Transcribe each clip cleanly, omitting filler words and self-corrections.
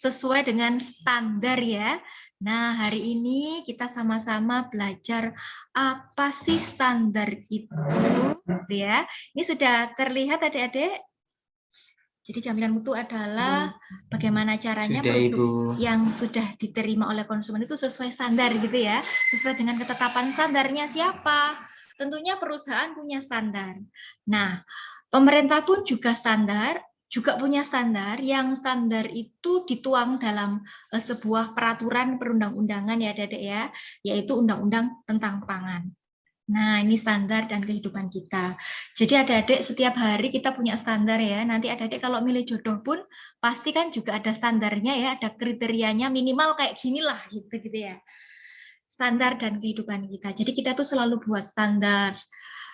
sesuai dengan standar ya. Nah, hari ini kita sama-sama belajar apa sih standar itu, gitu ya. Ini sudah terlihat adik-adik? Jadi jaminan mutu adalah bagaimana caranya Sudah, produk Ibu. yang sudah diterima oleh konsumen itu sesuai standar gitu ya, sesuai dengan ketetapan standarnya siapa? Tentunya perusahaan punya standar. Nah, pemerintah pun juga punya standar yang standar itu dituang dalam sebuah peraturan perundang-undangan ya Dedek ya, yaitu Undang-Undang tentang Pangan. Nah, ini standar dan kehidupan kita. Jadi adik-adik setiap hari kita punya standar ya. Nanti adik-adik kalau milih jodoh pun pasti kan juga ada standarnya ya, ada kriterianya minimal kayak ginilah gitu ya. Standar dan kehidupan kita. Jadi kita tuh selalu buat standar.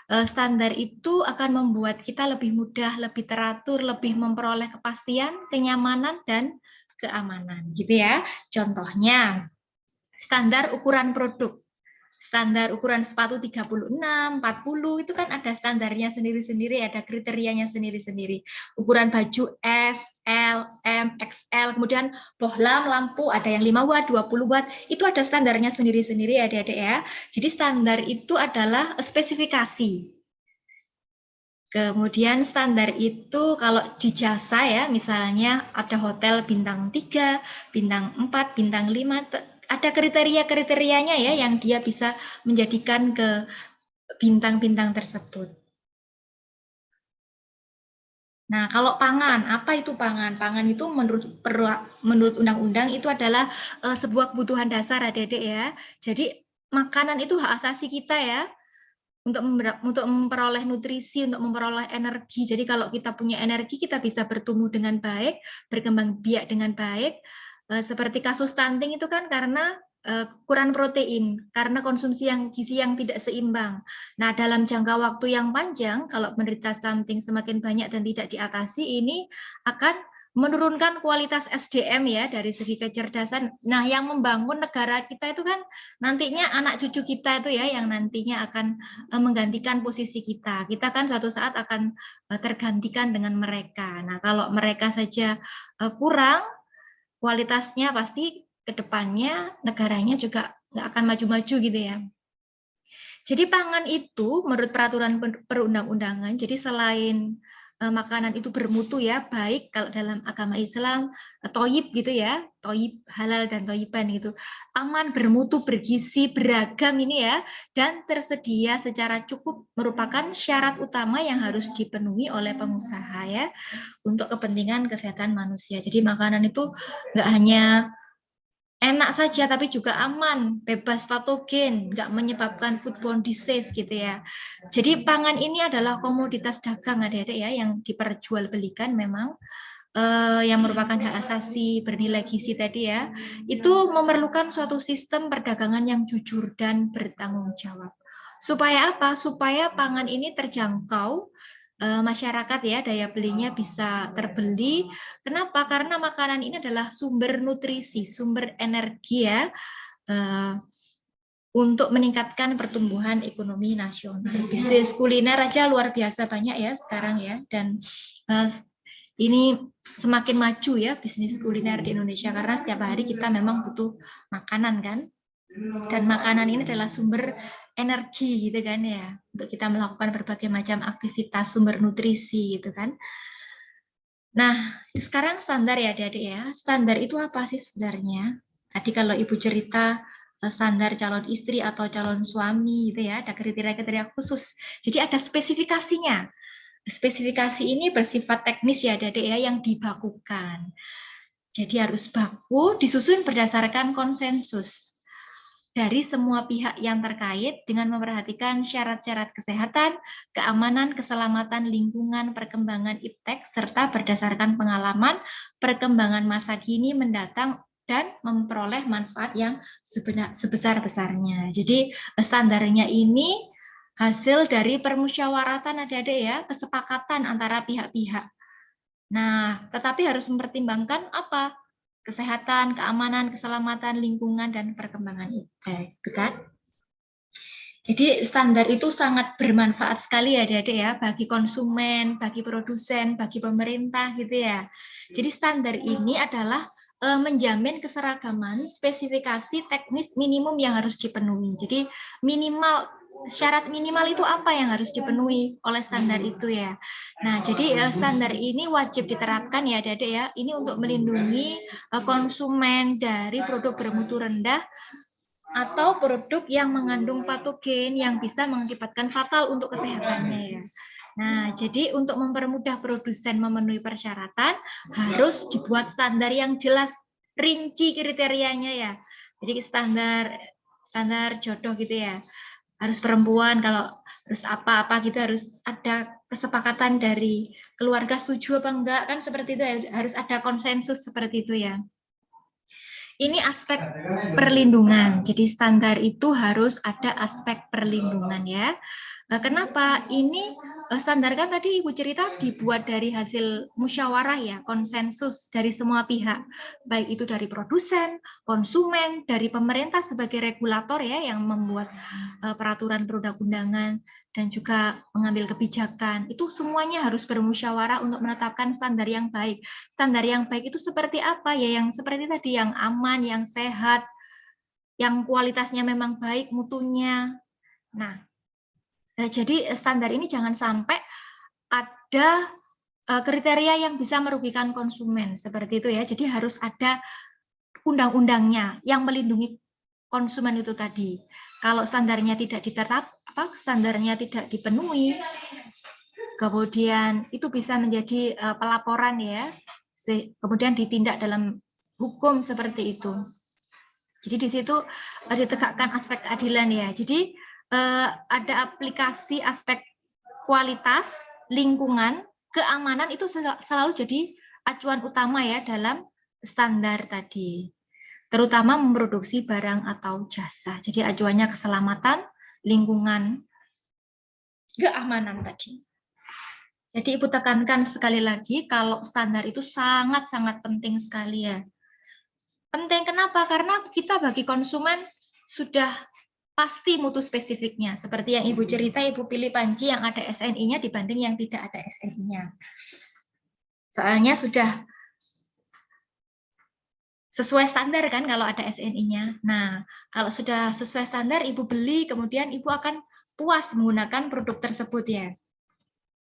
Standar itu akan membuat kita lebih mudah, lebih teratur, lebih memperoleh kepastian, kenyamanan dan keamanan gitu ya. Contohnya standar ukuran produk. Standar ukuran sepatu 36, 40 itu kan ada standarnya sendiri-sendiri, ada kriterianya sendiri-sendiri. Ukuran baju S, L, M, XL, kemudian bohlam, lampu, ada yang 5 watt, 20 watt, itu ada standarnya sendiri-sendiri ya adik-adik ya. Jadi standar itu adalah spesifikasi. Kemudian standar itu kalau di jasa ya, misalnya ada hotel bintang 3, bintang 4, bintang 5, ada kriteria-kriterianya ya yang dia bisa menjadikan ke bintang-bintang tersebut. Nah, kalau pangan, apa itu pangan? Pangan itu menurut undang-undang itu adalah sebuah kebutuhan dasar adik-adik ya. Jadi makanan itu hak asasi kita ya. Untuk memperoleh nutrisi, untuk memperoleh energi. Jadi kalau kita punya energi, kita bisa bertumbuh dengan baik, berkembang biak dengan baik. Seperti kasus stunting itu kan karena kurang protein, karena konsumsi gizi yang tidak seimbang. Nah, dalam jangka waktu yang panjang, kalau penderita stunting semakin banyak dan tidak diatasi, ini akan menurunkan kualitas SDM ya dari segi kecerdasan. Nah, yang membangun negara kita itu kan nantinya anak cucu kita itu ya yang nantinya akan menggantikan posisi kita. Kita kan suatu saat akan tergantikan dengan mereka. Nah, kalau mereka saja kurang kualitasnya, pasti ke depannya negaranya juga nggak akan maju-maju gitu ya. Jadi pangan itu menurut peraturan perundang-undangan, jadi selain makanan itu bermutu ya, baik kalau dalam agama Islam, toyib gitu ya, toyib halal dan toyiban gitu, aman, bermutu, bergizi, beragam ini ya, dan tersedia secara cukup merupakan syarat utama yang harus dipenuhi oleh pengusaha ya, untuk kepentingan kesehatan manusia. Jadi makanan itu nggak hanya enak saja tapi juga aman, bebas patogen, nggak menyebabkan foodborne disease gitu ya. Jadi pangan ini adalah komoditas dagang adik-adik ya yang diperjualbelikan memang yang merupakan hak asasi bernilai gizi tadi ya. Itu memerlukan suatu sistem perdagangan yang jujur dan bertanggung jawab. Supaya apa? Supaya pangan ini terjangkau masyarakat ya, daya belinya bisa terbeli. Kenapa? Karena makanan ini adalah sumber nutrisi, sumber energi ya, untuk meningkatkan pertumbuhan ekonomi nasional. Bisnis kuliner aja luar biasa banyak ya sekarang ya, dan ini semakin maju ya bisnis kuliner di Indonesia karena setiap hari kita memang butuh makanan kan. Dan makanan ini adalah sumber energi gitu kan ya, untuk kita melakukan berbagai macam aktivitas sumber nutrisi gitu kan. Nah, sekarang standar ya adik-adik ya. Standar itu apa sih sebenarnya? Tadi kalau Ibu cerita standar calon istri atau calon suami gitu ya, ada kriteria-kriteria khusus. Jadi ada spesifikasinya. Spesifikasi ini bersifat teknis ya adik-adik ya, yang dibakukan. Jadi harus baku, disusun berdasarkan konsensus dari semua pihak yang terkait dengan memperhatikan syarat-syarat kesehatan, keamanan, keselamatan lingkungan, perkembangan iptek, serta berdasarkan pengalaman, perkembangan masa kini mendatang, dan memperoleh manfaat yang sebesar-besarnya. Jadi standarnya ini hasil dari permusyawaratan adik-adik ya, kesepakatan antara pihak-pihak. Nah, tetapi harus mempertimbangkan apa? Kesehatan, keamanan, keselamatan, lingkungan, dan perkembangan iptek, kan? Jadi standar itu sangat bermanfaat sekali ya adik-adik ya, bagi konsumen, bagi produsen, bagi pemerintah gitu ya. Jadi standar ini adalah menjamin keseragaman spesifikasi teknis minimum yang harus dipenuhi. Jadi syarat minimal itu apa yang harus dipenuhi oleh standar itu ya. Nah, jadi standar ini wajib diterapkan ya Adik-adik ya. Ini untuk melindungi konsumen dari produk bermutu rendah atau produk yang mengandung patogen yang bisa mengakibatkan fatal untuk kesehatannya ya. Nah, jadi untuk mempermudah produsen memenuhi persyaratan harus dibuat standar yang jelas, rinci kriterianya ya. Jadi standar jodoh gitu ya. Harus perempuan, kalau harus apa-apa gitu, harus ada kesepakatan dari keluarga setuju apa enggak, kan seperti itu ya, harus ada konsensus seperti itu ya. Ini aspek perlindungan, jadi standar itu harus ada aspek perlindungan ya. Kenapa? Ini standar kan tadi Ibu cerita dibuat dari hasil musyawarah ya, konsensus dari semua pihak, baik itu dari produsen, konsumen, dari pemerintah sebagai regulator ya yang membuat peraturan perundang-undangan dan juga mengambil kebijakan. Itu semuanya harus bermusyawarah untuk menetapkan standar yang baik. Standar yang baik itu seperti apa ya? Yang seperti tadi, yang aman, yang sehat, yang kualitasnya memang baik, mutunya. Nah, jadi standar ini jangan sampai ada kriteria yang bisa merugikan konsumen seperti itu ya. Jadi harus ada undang-undangnya yang melindungi konsumen itu tadi. Kalau standarnya tidak standarnya tidak dipenuhi, kemudian itu bisa menjadi pelaporan ya. Kemudian ditindak dalam hukum seperti itu. Jadi di situ ditegakkan aspek keadilan ya. Jadi ada aplikasi aspek kualitas, lingkungan, keamanan itu selalu jadi acuan utama ya dalam standar tadi. Terutama memproduksi barang atau jasa. Jadi acuannya keselamatan, lingkungan, keamanan tadi. Jadi Ibu tekankan sekali lagi kalau standar itu sangat-sangat penting sekali ya. Penting kenapa? Karena kita bagi konsumen sudah pasti mutu spesifiknya. Seperti yang Ibu cerita, Ibu pilih panci yang ada SNI-nya dibanding yang tidak ada SNI-nya. Soalnya sudah sesuai standar kan kalau ada SNI-nya. Nah, kalau sudah sesuai standar, Ibu beli, kemudian Ibu akan puas menggunakan produk tersebut ya.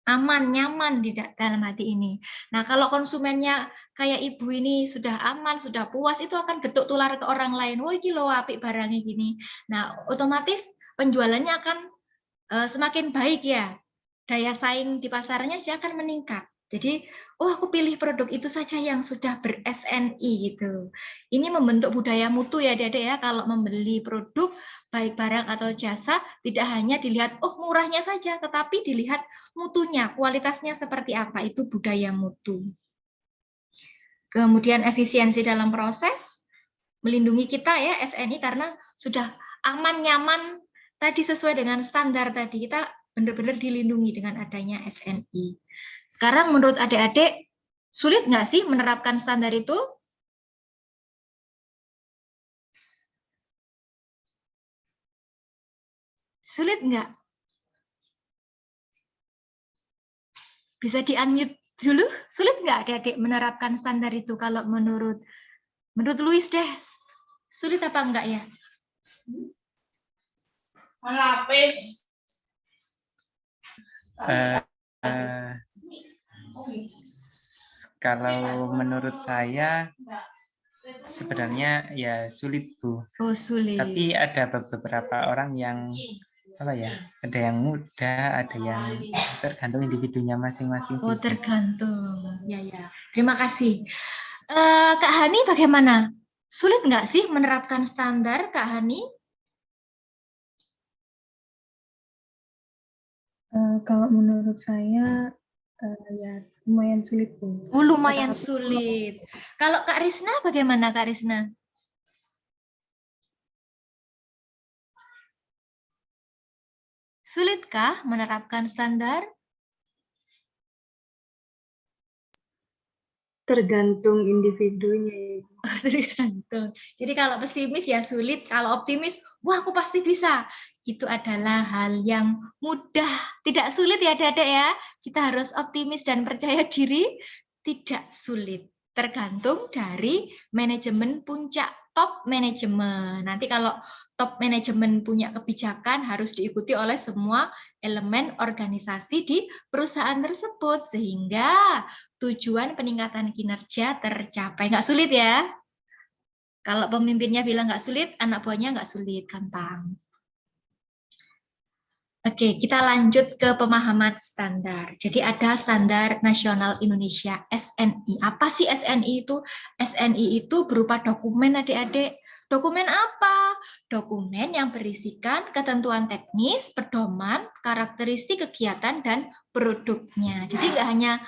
Aman, nyaman di dalam hati ini. Nah, kalau konsumennya kayak Ibu ini sudah aman, sudah puas, itu akan getuk tular ke orang lain. Wah, ini loh apik barangnya gini. Nah, otomatis penjualannya akan semakin baik ya. Daya saing di pasarnya dia akan meningkat. Jadi, oh aku pilih produk itu saja yang sudah ber-SNI gitu. Ini membentuk budaya mutu ya Adik-adik ya, kalau membeli produk baik barang atau jasa tidak hanya dilihat oh murahnya saja, tetapi dilihat mutunya, kualitasnya seperti apa, itu budaya mutu. Kemudian efisiensi dalam proses, melindungi kita ya SNI karena sudah aman, nyaman, tadi sesuai dengan standar tadi, kita benar-benar dilindungi dengan adanya SNI. Sekarang menurut adik-adik, sulit nggak sih menerapkan standar itu? Sulit nggak? Bisa di-unmute dulu? Sulit nggak adik-adik menerapkan standar itu kalau menurut Luis deh? Sulit apa enggak ya? Melapis. Kalau menurut saya sebenarnya ya sulit Bu. Oh sulit. Tapi ada beberapa orang yang ada yang mudah, ada yang tergantung individunya masing-masing. Oh tergantung. Ya. Terima kasih. Kak Hani bagaimana? Sulit nggak sih menerapkan standar Kak Hani? Kalau menurut saya ya lumayan sulit Bu. Oh, lumayan sulit. Kalau Kak Risna bagaimana Kak Risna? Sulitkah menerapkan standar? Tergantung individunya. Oh, tergantung. Jadi kalau pesimis ya sulit, kalau optimis, wah aku pasti bisa. Itu adalah hal yang mudah, tidak sulit ya Adik-adik ya. Kita harus optimis dan percaya diri, tidak sulit. tergantung dari manajemen puncak, top manajemen. Nanti kalau top manajemen punya kebijakan harus diikuti oleh semua elemen organisasi di perusahaan tersebut sehingga tujuan peningkatan kinerja tercapai. Nggak sulit ya. Kalau pemimpinnya bilang nggak sulit, anak buahnya nggak sulit, gampang. Oke, kita lanjut ke pemahaman standar. Jadi ada Standar Nasional Indonesia, SNI. Apa sih SNI itu? SNI itu berupa dokumen adik-adik. Dokumen apa? Dokumen yang berisikan ketentuan teknis, pedoman, karakteristik kegiatan, dan produknya. Jadi nggak hanya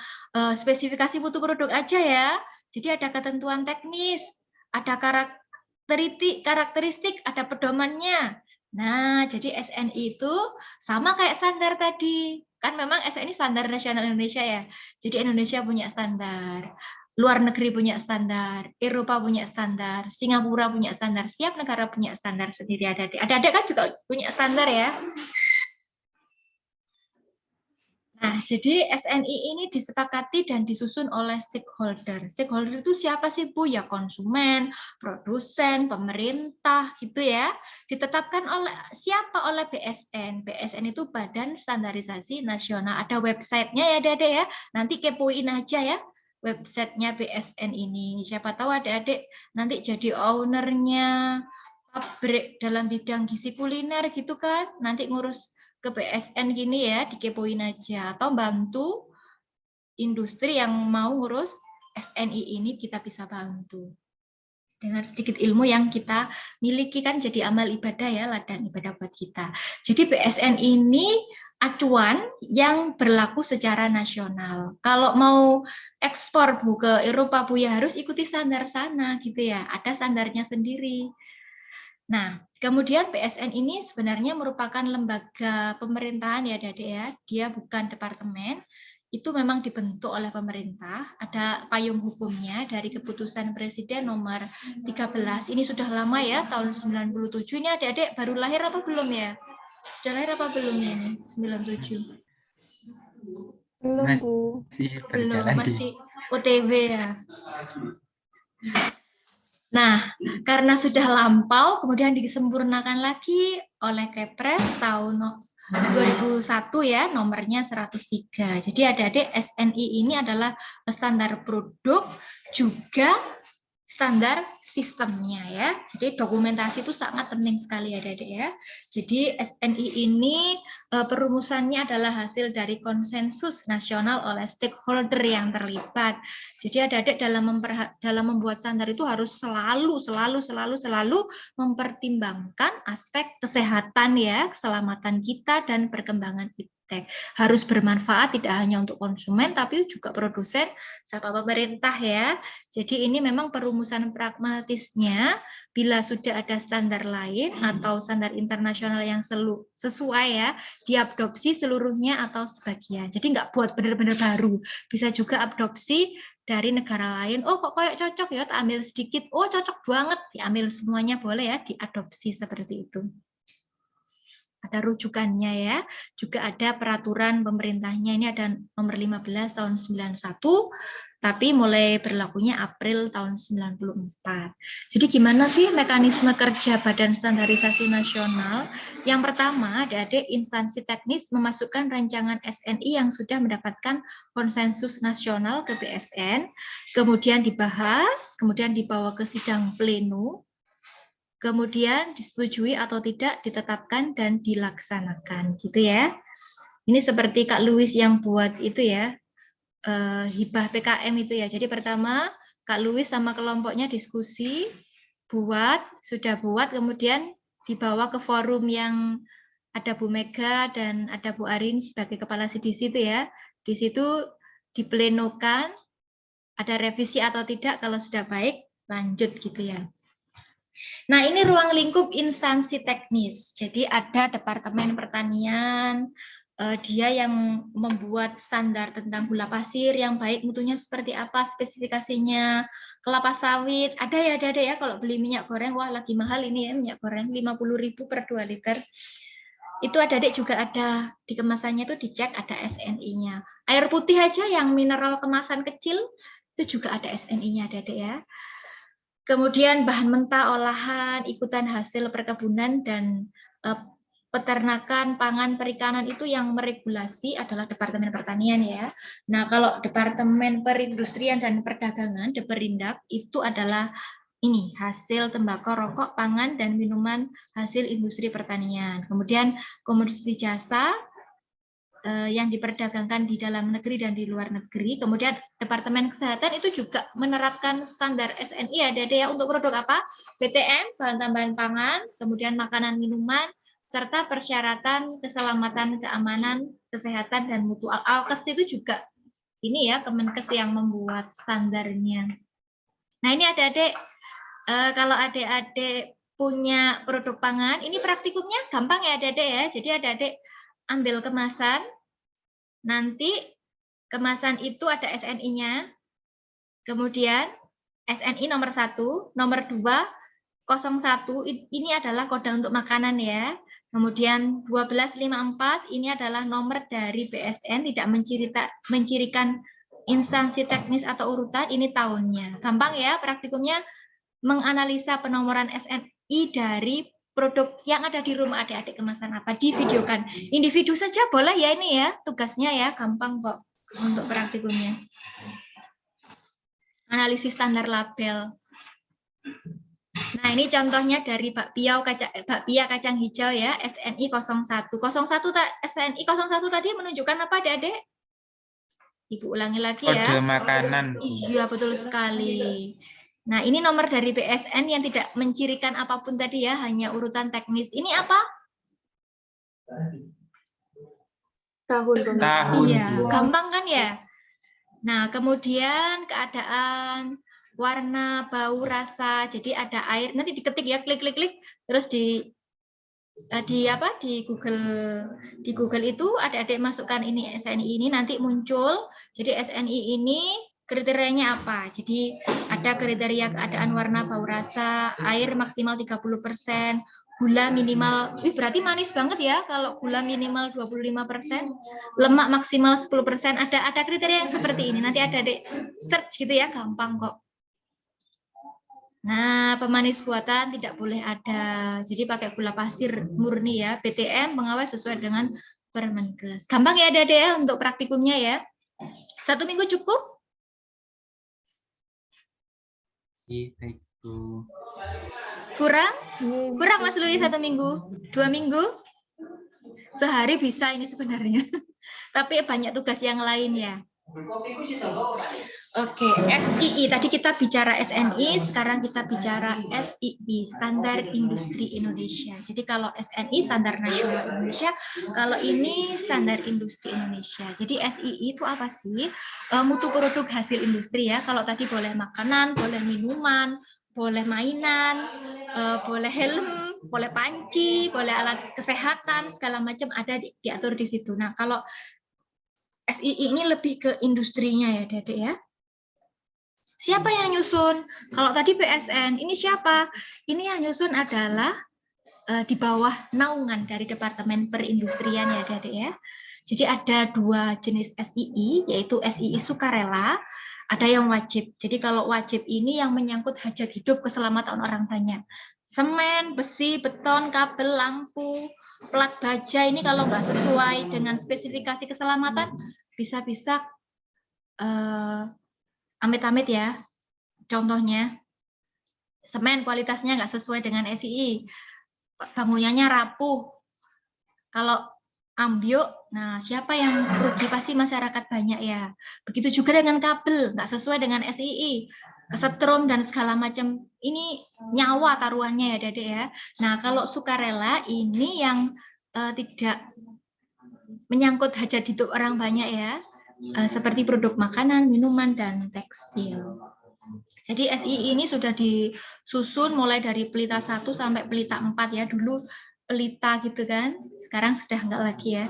spesifikasi mutu produk aja ya. Jadi ada ketentuan teknis, ada karakteristik, ada pedomannya. Nah, jadi SNI itu sama kayak standar tadi. Kan memang SNI standar nasional Indonesia ya. Jadi Indonesia punya standar. Luar negeri punya standar. Eropa punya standar. Singapura punya standar. Setiap negara punya standar sendiri. Adik-adik kan juga punya standar ya. Nah, jadi SNI ini disepakati dan disusun oleh stakeholder. Stakeholder itu siapa sih, Bu? Ya konsumen, produsen, pemerintah, gitu ya. Ditetapkan oleh siapa? Oleh BSN. BSN itu Badan Standarisasi Nasional. Ada websitenya ya, adik-adik ya. Nanti kepoin aja ya websitenya BSN ini. Siapa tahu adik-adik nanti jadi ownernya pabrik dalam bidang gizi kuliner gitu kan. Nanti ngurus ke BSN gini ya, dikepoin aja. Atau bantu industri yang mau ngurus SNI ini, kita bisa bantu. Dengan sedikit ilmu yang kita miliki kan jadi amal ibadah ya, ladang ibadah buat kita. Jadi BSN ini acuan yang berlaku secara nasional. Kalau mau ekspor Bu ke Eropa Bu ya harus ikuti standar sana gitu ya. Ada standarnya sendiri. Nah, kemudian BSN ini sebenarnya merupakan lembaga pemerintahan ya, Adik ya. Dia bukan departemen, itu memang dibentuk oleh pemerintah. Ada payung hukumnya dari keputusan Presiden nomor 13. Ini sudah lama ya, tahun 97. Ini Adik-adik baru lahir apa belum ya? Sudah lahir apa belum ini? 97. Belum, Bu. Masih Belum, berjalan di masih OTW ya. Nah, karena sudah lampau, kemudian disempurnakan lagi oleh Kepres tahun 2001 ya, nomornya 103. Jadi adik-adik SNI ini adalah standar produk juga standar sistemnya ya. Jadi dokumentasi itu sangat penting sekali adik-adik ya. Jadi SNI ini perumusannya adalah hasil dari konsensus nasional oleh stakeholder yang terlibat. Jadi adik-adik dalam membuat standar itu harus selalu mempertimbangkan aspek kesehatan ya, keselamatan kita dan perkembangan iptek. Harus bermanfaat tidak hanya untuk konsumen tapi juga produsen sama pemerintah ya. Jadi ini memang perumusan pragmatisnya bila sudah ada standar lain atau standar internasional yang sesuai ya, diadopsi seluruhnya atau sebagian. Jadi nggak buat benar-benar baru, bisa juga adopsi dari negara lain. Oh kok kayak cocok ya, tak ambil sedikit. Oh cocok banget, diambil semuanya boleh ya, diadopsi seperti itu. Ada rujukannya ya, juga ada peraturan pemerintahnya, ini ada nomor 15 tahun 91, tapi mulai berlakunya April tahun 94. Jadi gimana sih mekanisme kerja Badan Standarisasi Nasional? Yang pertama, adik-adik instansi teknis memasukkan rancangan SNI yang sudah mendapatkan konsensus nasional ke BSN, kemudian dibahas, kemudian dibawa ke sidang pleno, kemudian disetujui atau tidak ditetapkan dan dilaksanakan gitu ya. Ini seperti Kak Louis yang buat itu ya, hibah PKM itu ya. Jadi pertama Kak Louis sama kelompoknya diskusi, sudah buat, kemudian dibawa ke forum yang ada Bu Mega dan ada Bu Arin sebagai kepala CDC itu ya. Di situ diplenokan, ada revisi atau tidak, kalau sudah baik lanjut gitu ya. Nah, ini ruang lingkup instansi teknis. Jadi ada Departemen Pertanian, dia yang membuat standar tentang gula pasir yang baik, mutunya seperti apa, spesifikasinya. Kelapa sawit, ada ya kalau beli minyak goreng, wah lagi mahal ini ya minyak goreng, 50.000 per 2 liter. Itu adik juga ada di kemasannya itu dicek ada SNI-nya. Air putih aja yang mineral kemasan kecil, itu juga ada SNI-nya, Adik ya. Kemudian bahan mentah, olahan, ikutan hasil perkebunan dan peternakan, pangan, perikanan itu yang meregulasi adalah Departemen Pertanian ya. Nah, kalau Departemen Perindustrian dan Perdagangan, Deperindak, itu adalah ini hasil tembakau, rokok, pangan, dan minuman hasil industri pertanian. Kemudian komoditi jasa yang diperdagangkan di dalam negeri dan di luar negeri. Kemudian Departemen Kesehatan itu juga menerapkan standar SNI ya, Dede ya, untuk produk apa? PTM, bahan tambahan pangan, kemudian makanan minuman, serta persyaratan keselamatan, keamanan, kesehatan, dan mutu. Alkes itu juga ini ya, Kemenkes yang membuat standarnya. Nah ini adik-adik, kalau adik-adik punya produk pangan, ini praktikumnya gampang ya adik-adik ya. Jadi adik-adik ambil kemasan, nanti kemasan itu ada SNI-nya, kemudian SNI nomor 1, nomor 2, 01, ini adalah kode untuk makanan ya. Kemudian 1254, ini adalah nomor dari BSN, tidak mencirikan instansi teknis atau urutan, ini tahunnya. Gampang ya praktikumnya, menganalisa penomoran SNI dari produk yang ada di rumah adik-adik kemasan apa, divideokan. Individu saja boleh ya ini ya, tugasnya ya, gampang kok untuk praktikumnya. Analisis standar label. Nah ini contohnya dari bakpia kacang hijau ya, SNI 01. 01 SNI 01 tadi menunjukkan apa adik-adik? Ibu ulangi lagi ya. Kode makanan. Iya betul sekali. Nah, ini nomor dari BSN yang tidak mencirikan apapun tadi ya, hanya urutan teknis. Ini apa? Tahun. Iya, gampang kan ya? Nah, kemudian keadaan, warna, bau, rasa. Jadi ada air, nanti diketik ya, klik, terus di Google itu adik-adik masukkan ini SNI ini nanti muncul. Jadi SNI ini kriterianya apa? Jadi ada kriteria keadaan warna, bau, rasa, air maksimal 30%, gula minimal, berarti manis banget ya kalau gula minimal 25%, lemak maksimal 10%, ada kriteria yang seperti ini. Nanti ada search gitu ya, gampang kok. Nah, pemanis buatan tidak boleh ada. Jadi pakai gula pasir murni ya, PTM pengawas sesuai dengan Permenkes. Gampang ya Adik-adik ya untuk praktikumnya ya. 1 minggu cukup? Baik, Bu. Kurang? Kurang Mas Lui 1 minggu? 2 minggu? Sehari bisa ini sebenarnya. Tapi banyak tugas yang lain ya. Oke, SII. Tadi kita bicara SNI, sekarang kita bicara SII, Standar Industri Indonesia. Jadi kalau SNI, Standar Nasional Indonesia, kalau ini Standar Industri Indonesia. Jadi SII itu apa sih? Mutu produk hasil industri ya. Kalau tadi boleh makanan, boleh minuman, boleh mainan, boleh helm, boleh panci, boleh alat kesehatan, segala macam ada diatur di situ. Nah, kalau SII ini lebih ke industrinya ya, Dedek ya. Siapa yang nyusun? Kalau tadi BSN, ini siapa? Ini yang nyusun adalah di bawah naungan dari Departemen Perindustrian ya, Dedek ya. Jadi ada 2 jenis SII, yaitu SII sukarela, ada yang wajib. Jadi kalau wajib ini yang menyangkut hajat hidup keselamatan orang banyak. Semen, besi, beton, kabel, lampu, plat baja ini kalau nggak sesuai dengan spesifikasi keselamatan, bisa-bisa amit-amit ya. Contohnya, semen kualitasnya nggak sesuai dengan SII, bangunannya rapuh. Kalau ambyuk, nah siapa yang rugi? Pasti masyarakat banyak ya. Begitu juga dengan kabel, nggak sesuai dengan SII, kesetrum dan segala macam. Ini nyawa taruhannya ya, Dedek ya. Nah, kalau sukarela ini yang tidak menyangkut hajat hidup orang banyak ya, seperti produk makanan, minuman, dan tekstil. Jadi SII ini sudah disusun mulai dari pelita 1 sampai pelita 4 ya. Dulu pelita gitu kan, sekarang sudah enggak lagi ya.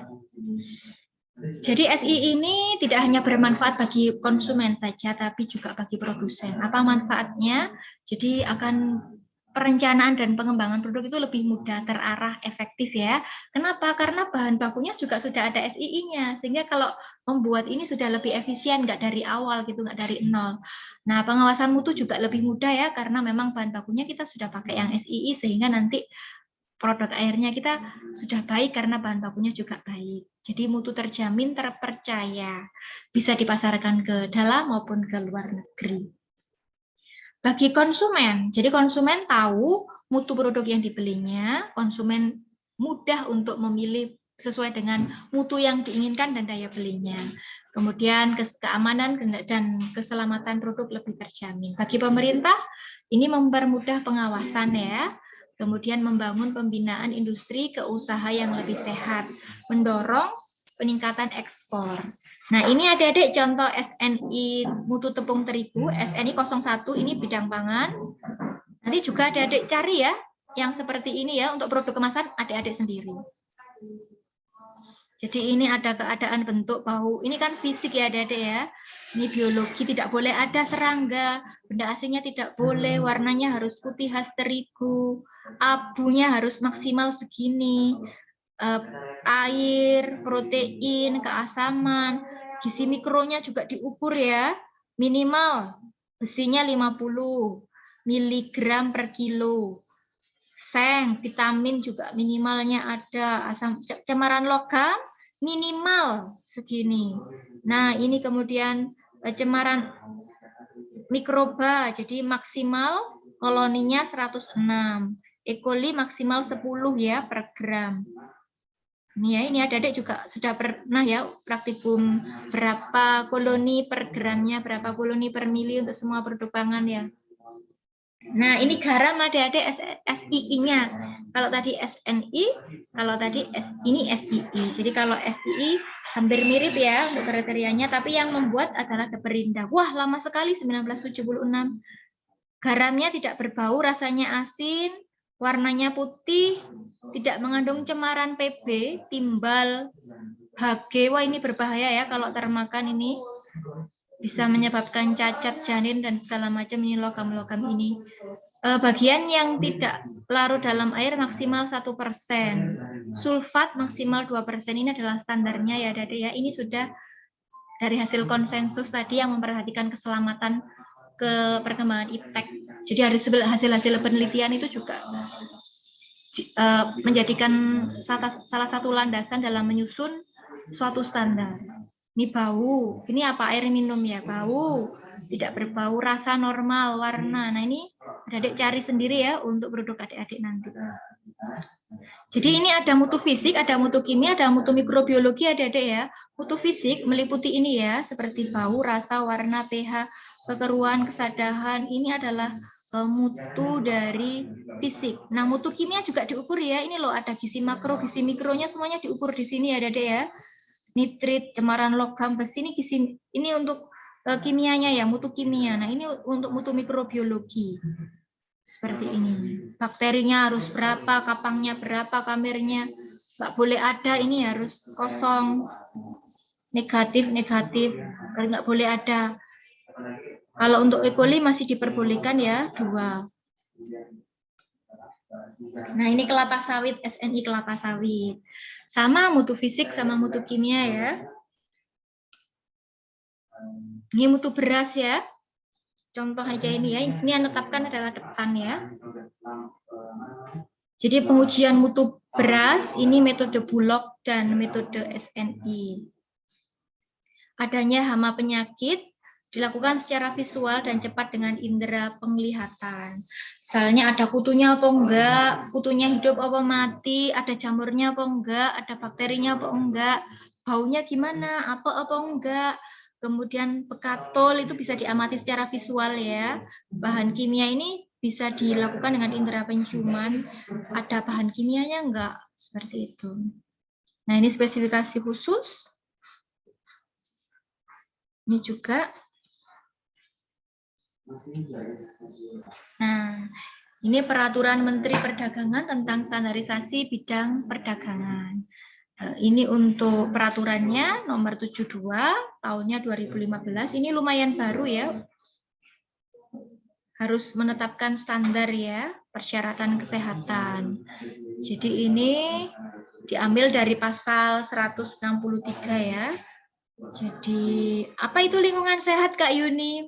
Jadi SII ini tidak hanya bermanfaat bagi konsumen saja, tapi juga bagi produsen. Apa manfaatnya? Jadi akan perencanaan dan pengembangan produk itu lebih mudah, terarah, efektif ya. Kenapa? Karena bahan bakunya juga sudah ada SII-nya, sehingga kalau membuat ini sudah lebih efisien, nggak dari awal gitu, nggak dari nol. Nah, pengawasan mutu juga lebih mudah ya, karena memang bahan bakunya kita sudah pakai yang SII, sehingga nanti produk akhirnya kita sudah baik karena bahan bakunya juga baik. Jadi mutu terjamin, terpercaya, bisa dipasarkan ke dalam maupun ke luar negeri. Bagi konsumen, jadi konsumen tahu mutu produk yang dibelinya, konsumen mudah untuk memilih sesuai dengan mutu yang diinginkan dan daya belinya. Kemudian keamanan dan keselamatan produk lebih terjamin. Bagi pemerintah, ini mempermudah pengawasan ya. Kemudian membangun pembinaan industri ke usaha yang lebih sehat, mendorong peningkatan ekspor. Nah, ini adik-adik contoh SNI mutu tepung terigu, SNI 01 ini bidang pangan. Nanti juga adik-adik cari ya, yang seperti ini ya, untuk produk kemasan adik-adik sendiri. Jadi ini ada keadaan bentuk bau, ini kan fisik ya adik-adik ya. Ini biologi, tidak boleh ada serangga, benda asingnya tidak boleh, warnanya harus putih khas terigu, abunya harus maksimal segini, air, protein, keasaman, gizi mikronya juga diukur ya, minimal besinya 50 miligram per kilo, seng, vitamin juga minimalnya ada, asam cemaran logam minimal segini. Nah ini kemudian cemaran mikroba, jadi maksimal koloninya 106, E. coli maksimal 10 ya per gram. Ini ya, ini adik-adik juga sudah pernah ya praktikum berapa koloni per gramnya, berapa koloni per mili untuk semua produk pangan ya. Nah, ini garam adik-adik SII-nya. Kalau tadi SNI, kalau tadi ini SII. Jadi kalau SII hampir mirip ya untuk kriterianya, tapi yang membuat adalah Deperinda. Wah, lama sekali 1976. Garamnya tidak berbau, rasanya asin, warnanya putih, tidak mengandung cemaran PB, timbal, Hg. Wah ini berbahaya ya kalau termakan ini. Bisa menyebabkan cacat janin dan segala macam ini logam-logam ini. Bagian yang tidak larut dalam air maksimal 1%. Sulfat maksimal 2%. Ini adalah standarnya ya adik ya. Ini sudah dari hasil konsensus tadi yang memperhatikan keselamatan ke perkembangan iptek. Jadi hasil-hasil penelitian itu juga menjadikan salah satu landasan dalam menyusun suatu standar. Ini bau, ini apa air minum ya, bau, tidak berbau, rasa normal, warna. Nah ini adik cari sendiri ya untuk produk adik-adik nanti. Jadi ini ada mutu fisik, ada mutu kimia, ada mutu mikrobiologi adik-adik ya. Mutu fisik meliputi ini ya, seperti bau, rasa, warna, pH, kekeruan, kesadahan. Ini adalah mutu dari fisik. Nah, mutu kimia juga diukur ya. Ini loh ada gizi makro, gizi mikronya semuanya diukur di sini ya, Dede ya. Nitrit, cemaran logam, besi ini gizi, ini untuk kimianya ya, mutu kimia. Nah, ini untuk mutu mikrobiologi. Seperti ini. Bakterinya harus berapa, kapangnya berapa, kamernya nggak boleh ada, ini harus kosong. Negatif, nggak boleh ada. Kalau untuk E. coli masih diperbolehkan ya, 2. Nah, ini kelapa sawit, SNI kelapa sawit. Sama mutu fisik sama mutu kimia ya. Ini mutu beras ya. Contoh aja ini ya. Ini yang menetapkan adalah depan ya. Jadi pengujian mutu beras ini metode Bullock dan metode SNI. Adanya hama penyakit dilakukan secara visual dan cepat dengan indera penglihatan. Misalnya ada kutunya apa enggak, kutunya hidup apa mati, ada jamurnya apa enggak, ada bakterinya apa enggak, baunya gimana, apa enggak. Kemudian bekatol itu bisa diamati secara visual ya. Bahan kimia ini bisa dilakukan dengan indera penciuman. Ada bahan kimianya enggak? Seperti itu. Nah, ini spesifikasi khusus. Ini juga. Nah, ini peraturan Menteri Perdagangan tentang standarisasi bidang perdagangan. Ini untuk peraturannya nomor 72 tahunnya 2015. Ini lumayan baru ya. Harus menetapkan standar ya persyaratan kesehatan. Jadi ini diambil dari pasal 163 ya. Jadi apa itu lingkungan sehat Kak Yuni?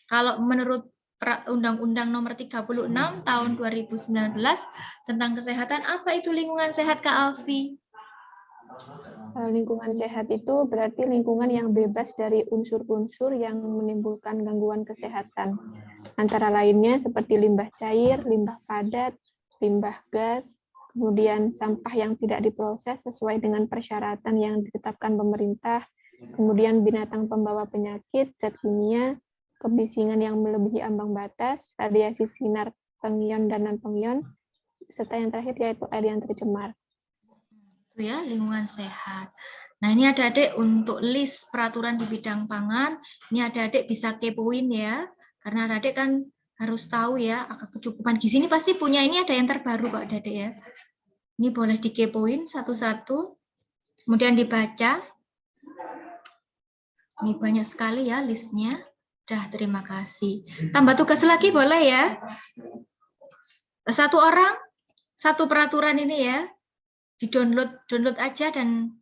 Kalau menurut Undang-Undang Nomor 36 Tahun 2019 tentang kesehatan, apa itu lingkungan sehat Kak Alfi? Lingkungan sehat itu berarti lingkungan yang bebas dari unsur-unsur yang menimbulkan gangguan kesehatan. Antara lainnya seperti limbah cair, limbah padat, limbah gas, kemudian sampah yang tidak diproses sesuai dengan persyaratan yang ditetapkan pemerintah, kemudian binatang pembawa penyakit, zat kimia, kebisingan yang melebihi ambang batas, radiasi sinar pengion dan non-pengion, serta yang terakhir yaitu air yang tercemar. Itu ya, lingkungan sehat. Nah, ini adik-adik untuk list peraturan di bidang pangan, ini adik-adik bisa kepoin ya, karena adik-adik kan harus tahu ya, angka kecukupan gizi ini pasti punya, ini ada yang terbaru Pak adik-adik ya. Ini boleh dikepoin satu-satu, kemudian dibaca. Ini banyak sekali ya listnya. Dah, terima kasih. Tambah tugas lagi boleh ya? Satu orang, satu peraturan ini ya. Di-download aja dan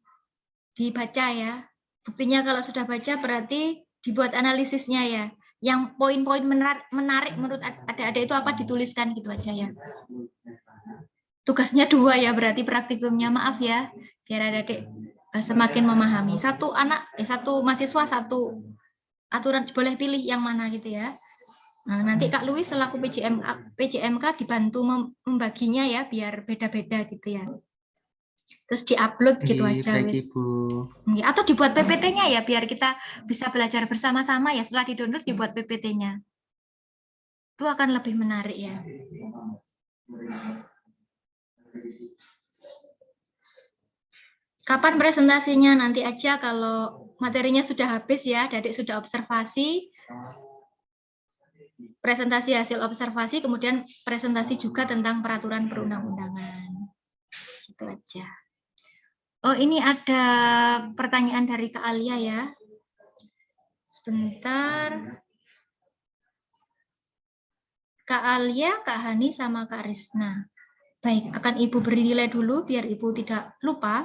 dibaca ya. Buktinya kalau sudah baca berarti dibuat analisisnya ya. Yang poin-poin menarik menurut adik-adik itu apa dituliskan gitu aja ya. Tugasnya 2 ya berarti praktikumnya, maaf ya. Biar adik-adik semakin memahami. Satu mahasiswa satu aturan, boleh pilih yang mana gitu ya. Nah, nanti Kak Louis selaku PJMK dibantu membaginya ya biar beda-beda gitu ya. Terus diupload gitu aja wis. Atau dibuat PPT-nya ya biar kita bisa belajar bersama-sama ya, setelah di-download dibuat PPT-nya. Itu akan lebih menarik ya. Kapan presentasinya? Nanti aja kalau materinya sudah habis ya, adik sudah observasi. Presentasi hasil observasi, kemudian presentasi juga tentang peraturan perundang-undangan. Gitu aja. Oh, ini ada pertanyaan dari Kak Alia ya. Sebentar. Kak Alia, Kak Hani, sama Kak Risna. Baik, akan Ibu beri nilai dulu biar Ibu tidak lupa.